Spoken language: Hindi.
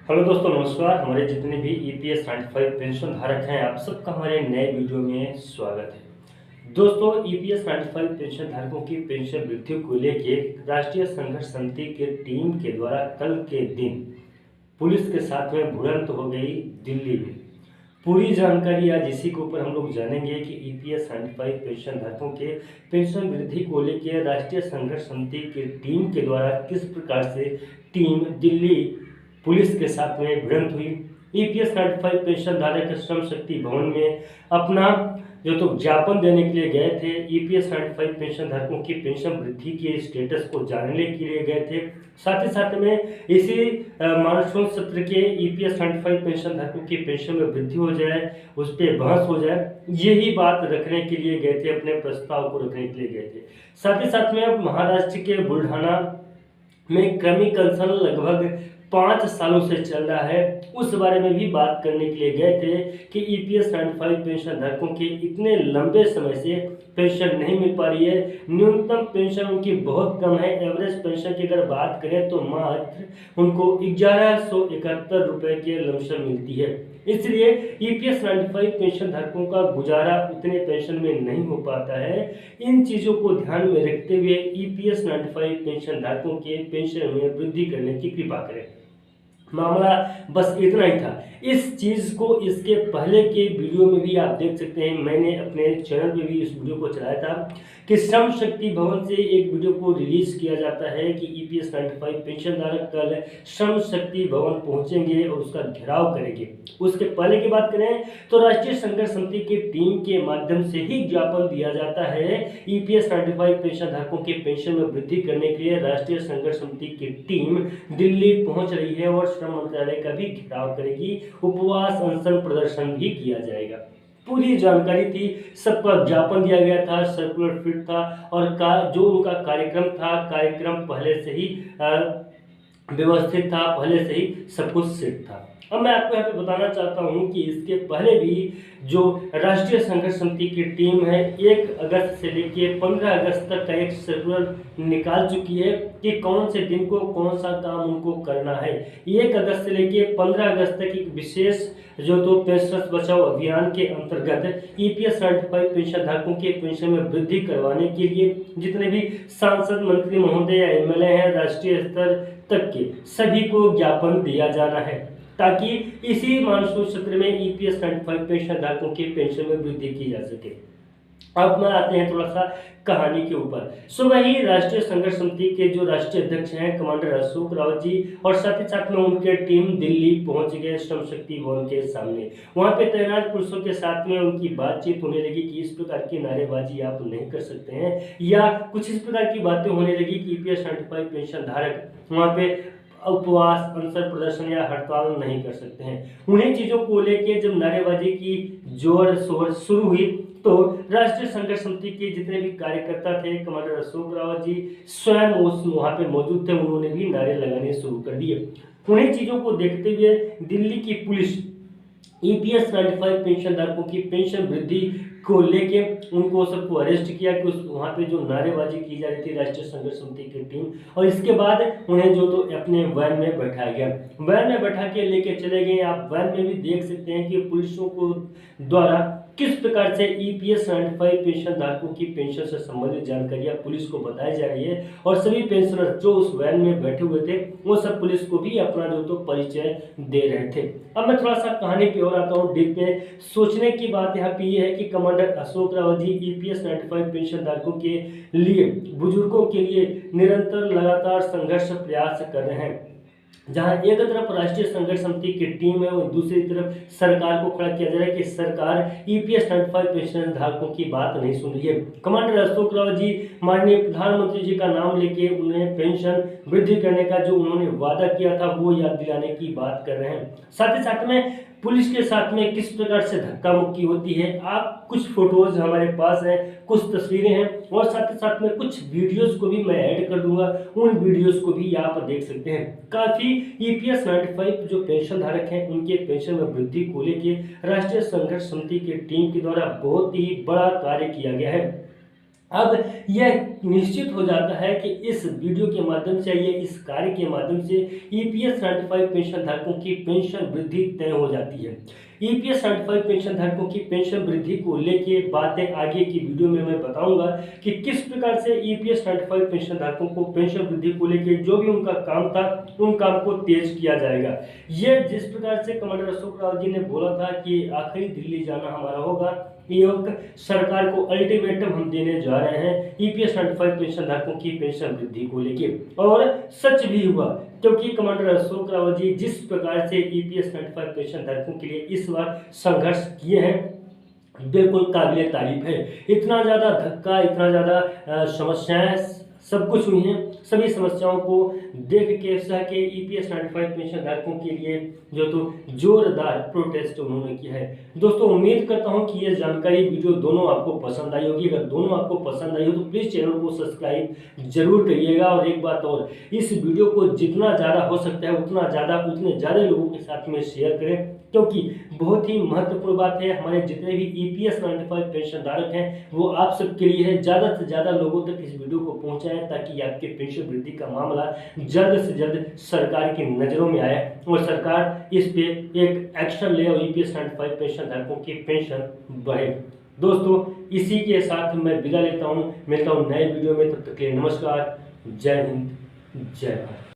हेलो दोस्तों, नमस्कार। हमारे जितने भी ईपीएस 95 पेंशन धारक हैं, आप सबका हमारे नए वीडियो में स्वागत है। दोस्तों, ईपीएस 95 पेंशन धारकों की पेंशन वृद्धि को लेकर राष्ट्रीय संघर्ष समिति के टीम के द्वारा कल के दिन पुलिस के साथ में भिड़ंत हो गई दिल्ली में। पूरी जानकारी आज इसी के ऊपर हम लोग जानेंगे कि ईपीएस 95 पेंशन धारकों के पेंशन वृद्धि को लेकर राष्ट्रीय संघर्ष समिति की टीम के द्वारा किस प्रकार से टीम दिल्ली पुलिस के साथ में भिड़ंत हुई। ईपीएस 95 पेंशन धारक श्रम शक्ति भवन में अपना जो तो ज्ञापन देने के लिए गए थे। ईपीएस 95 पेंशन धारकों की पेंशन वृद्धि के स्टेटस को जानने के लिए गए थे। साथ ही साथ में इसी मानसून सत्र के ईपीएस 95 पेंशन धारकों की पेंशन में वृद्धि हो जाए, उस पर बहस हो जाए, यही बात रखने के लिए गए थे, अपने प्रस्ताव को रखने के लिए गए थे। साथ ही साथ में महाराष्ट्र के बुल्ढाना में क्रमिक अनशन लगभग 5 सालों से चल रहा है, उस बारे में भी बात करने के लिए गए थे कि ईपीएस 95 पेंशन धारकों के इतने लंबे समय से पेंशन नहीं मिल पा रही है। न्यूनतम पेंशन उनकी बहुत कम है। एवरेज पेंशन की अगर बात करें तो मात्र उनको 1171 रुपए के लमसम मिलती है। इसलिए ईपीएस 95 पेंशन धारकों का गुजारा उतने पेंशन में नहीं हो पाता है। इन चीज़ों को ध्यान में रखते हुए ईपीएस 95 पेंशन धारकों के पेंशन में वृद्धि करने की कृपा करें। मामला बस इतना ही था। इस चीज़ को इसके पहले के वीडियो में भी आप देख सकते हैं, मैंने अपने चैनल पे भी इस वीडियो को चलाया था कि श्रम शक्ति भवन से एक वीडियो को रिलीज किया जाता है कि ईपीएस 95 पेंशन धारक कल श्रम शक्ति भवन पहुंचेंगे और उसका घेराव करेंगे। उसके पहले की बात करें तो राष्ट्रीय संघर्ष समिति की टीम के माध्यम से ही ज्ञापन दिया जाता है। ईपीएस 95 पेंशन धारकों के पेंशन में वृद्धि करने के लिए राष्ट्रीय संघर्ष समिति की टीम दिल्ली पहुंच रही है और श्रम मंत्रालय का भी घेराव करेगी। उपवास अनशन प्रदर्शन भी किया जाएगा। पूरी जानकारी थी, सबका ज्ञापन दिया गया था, सर्कुलर फिट था और जो उनका कार्यक्रम था, कार्यक्रम पहले से ही व्यवस्थित था, पहले से ही सब कुछ सेट था। अब मैं आपको यहाँ पे बताना चाहता हूँ कि इसके पहले भी जो राष्ट्रीय संघर्ष समिति की टीम है 1 अगस्त से लेकर 15 अगस्त तक का एक सर्कुलर निकाल चुकी है कि कौन से दिन को कौन सा काम उनको करना है। 1 अगस्त से लेकर 15 अगस्त तक एक विशेष जो तो पेंशनर्स बचाओ अभियान के अंतर्गत ईपीएस 95 पेंशन धारकों के पेंशन में वृद्धि करवाने के लिए जितने भी सांसद, मंत्री महोदय या एमएलए हैं राष्ट्रीय स्तर तक के सभी को ज्ञापन दिया जाना है ताकि इसी मानसून सत्र में ईपीएस 95 पेंशन धारकों के पेंशन में वृद्धि की जा सके। अब मैं आते हैं थोड़ा सा कहानी के ऊपर। सुबह ही राष्ट्रीय संघर्ष समिति के जो राष्ट्रीय अध्यक्ष हैं कमांडर अशोक रावत जी और साथ ही साथ में उनके टीम दिल्ली पहुंच गए श्रम शक्ति भवन के सामने। वहां पे तैनात पुलिसों के साथ में उनकी बातचीत होने लगी कि इस प्रकार की नारेबाजी आप नहीं कर सकते हैं, या कुछ इस प्रकार की बातें होने लगी कि ईपीएस 95 पेंशन धारक वहाँ पे उपवास, अनशन प्रदर्शन या हड़ताल नहीं कर सकते हैं। उन्हीं चीजों को लेकर जब नारेबाजी की जोर शोर शुरू हुई तो राष्ट्रीय संघर्ष समिति के जितने भी कार्यकर्ता थे, कमांडर अशोक रावत जी स्वयं उस वहां पे मौजूद थे, उन्होंने भी नारे लगाने शुरू कर दिए। उन्हीं चीजों को देखते हुए दिल्ली की पुलिस ईपीएस 95 पेंशन धारकों की पेंशन वृद्धि को लेके उनको सबको अरेस्ट किया कि उस वहाँ पे जो नारेबाजी की जा रही थी राष्ट्रीय संघर्ष समिति की टीम, और इसके बाद उन्हें जो तो अपने वैन में बैठाया गया। वैन में बैठा के लेके चले गए। आप वैन में भी देख सकते हैं कि पुलिसों को द्वारा किस प्रकार से ईपीएस 95 पेंशन धारकों की पेंशन से संबंधित जानकारियां पुलिस को बताई जा रही है और सभी पेंशनर जो उस वैन में बैठे हुए थे वो सब पुलिस को भी अपना जो तो परिचय दे रहे थे। अब मैं थोड़ा सा कहानी पे और आता हूँ डीप में। सोचने की बात यहाँ पे ये है कि commander Ashok Rawat ji EPS 95 pension धारकों के लिए, बुजुर्गों के लिए निरंतर लगातार संघर्ष प्रयास कर रहे हैं। जहां एक तरफ राष्ट्रीय संघर्ष समिति की टीम है और दूसरी तरफ सरकार को खड़ा किया जा रहा है कि सरकार ईपीएस 95 पेंशन धारकों की बात नहीं सुन रही है। कमांडर अशोक रावत जी माननीय प्रधानमंत्री जी का नाम लेके उन्हें पेंशन वृद्धि करने का जो उन्होंने वादा किया था वो याद दिलाने की बात कर रहे हैं। साथ ही साथ में पुलिस के साथ में किस प्रकार से धक्का मुक्की होती है, आप कुछ फोटोज हमारे पास हैं, कुछ तस्वीरें हैं और साथ ही साथ में कुछ वीडियोस को भी मैं ऐड कर दूंगा, उन वीडियोस को भी आप देख सकते हैं। काफी ईपीएस 95 जो पेंशन धारक हैं उनके पेंशन में वृद्धि को लेकर राष्ट्रीय संघर्ष समिति की टीम के द्वारा बहुत ही बड़ा कार्य किया गया है। अब यह निश्चित हो जाता है कि इस वीडियो के माध्यम से या इस कार्य के माध्यम से ईपीएस 95 पेंशन धारकों की पेंशन वृद्धि तय हो जाती है। ईपीएस 95 पेंशन धारकों की पेंशन वृद्धि को लेके बातें आगे की वीडियो में मैं बताऊंगा कि किस प्रकार से ईपीएस 95 पेंशन धारकों को पेंशन वृद्धि को लेके जो भी उनका काम था उन काम को तेज किया जाएगा। ये जिस प्रकार से कमांडर अशोक रावत जी ने बोला था कि आखिरी दिल्ली जाना हमारा होगा, सरकार को अल्टीमेटम हम देने जा रहे हैं ईपीएस 95 पेंशन धारकों की पेंशन वृद्धि को लेके, और सच भी हुआ क्योंकि कमांडर अशोक रावत जी जिस प्रकार से ईपीएस 95 पेंशन धारकों के लिए इस बार संघर्ष किए हैं बिल्कुल काबिल तारीफ है। इतना ज़्यादा धक्का, इतना ज़्यादा समस्याएं सब कुछ हुई हैं, सभी समस्याओं को देख के सह के ईपीएस 95 पेंशन धारकों के लिए जो तो जोरदार प्रोटेस्ट उन्होंने किया है। दोस्तों उम्मीद करता हूं कि ये जानकारी वीडियो दोनों आपको पसंद आई होगी। अगर दोनों आपको पसंद आई हो तो प्लीज़ चैनल को सब्सक्राइब जरूर करिएगा। और एक बात और, इस वीडियो को जितना ज़्यादा हो सकता है उतने ज़्यादा लोगों के साथ में शेयर करें, क्योंकि बहुत ही महत्वपूर्ण बात है। हमारे जितने भी ईपीएस 95 पेंशन धारक हैं वो आप सबके लिए है, ज़्यादा से ज़्यादा लोगों तक इस वीडियो को पहुंचाएं ताकि आपके पेंशन वृद्धि का मामला जल्द से जल्द सरकार की नज़रों में आए और सरकार इस पे एक एक्शन ले और ईपीएस 95 पेंशन धारकों की पेंशन बढ़े। दोस्तों इसी के साथ मैं विदा लेता हूँ, मिलता हूँ नए वीडियो में, तब तक के लिए नमस्कार, जय हिंद, जय भारत।